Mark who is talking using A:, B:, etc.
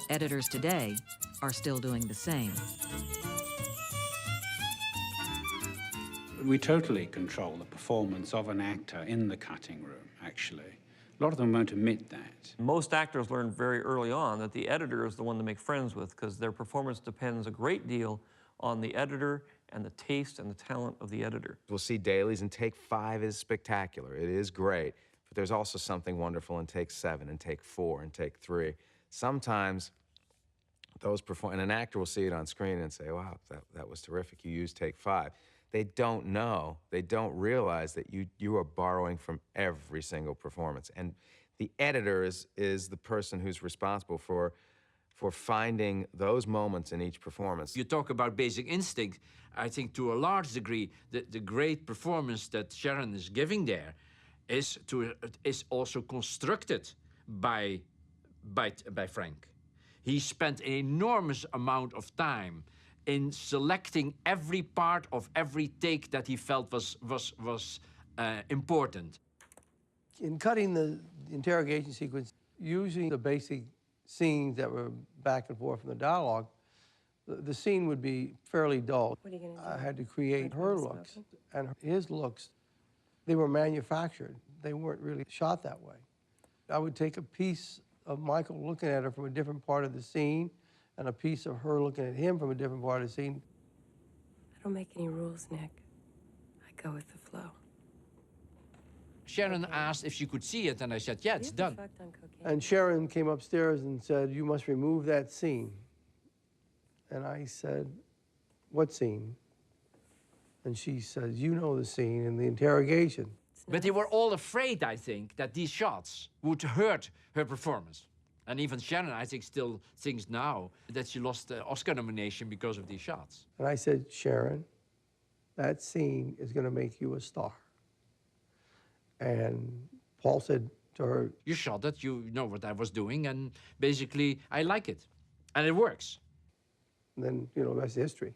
A: Editors today are still doing the same.
B: We totally control the performance of an actor in the cutting room, actually. A lot of them won't admit that.
C: Most actors learn very early on that the editor is the one to make friends with, because their performance depends a great deal on the editor and the taste and the talent of the editor.
D: We'll see dailies, and take 5 is spectacular. It is great, but there's also something wonderful in take 7 and take 4 and take 3. Sometimes those and an actor will see it on screen and say, wow, that was terrific, you used take 5. They don't know, they don't realize that you are borrowing from every single performance. And the editor is the person who's responsible for finding those moments in each performance.
E: You talk about basic instinct. I think to a large degree, the great performance that Sharon is giving there is also constructed by Frank. He spent an enormous amount of time in selecting every part of every take that he felt was important.
F: In cutting the interrogation sequence, using the basic scenes that were back and forth from the dialogue, the scene would be fairly dull.
G: What are you gonna do?
F: I had to create her looks and his looks. They were manufactured. They weren't really shot that way. I would take a piece of Michael looking at her from a different part of the scene and a piece of her looking at him from a different part of the scene.
G: I don't make any rules, Nick. I go with the flow.
E: Sharon asked if she could see it, and I said, yeah, it's done.
F: And Sharon came upstairs and said, you must remove that scene. And I said, what scene? And she said, you know the scene in the interrogation.
E: But they were all afraid, I think, that these shots would hurt her performance. And even Sharon, I think, still thinks now that she lost the Oscar nomination because of these shots.
F: And I said, Sharon, that scene is going to make you a star. And Paul said to her,
E: you shot it, you know what I was doing, and basically I like it. And it works.
F: And then, you know, that's history.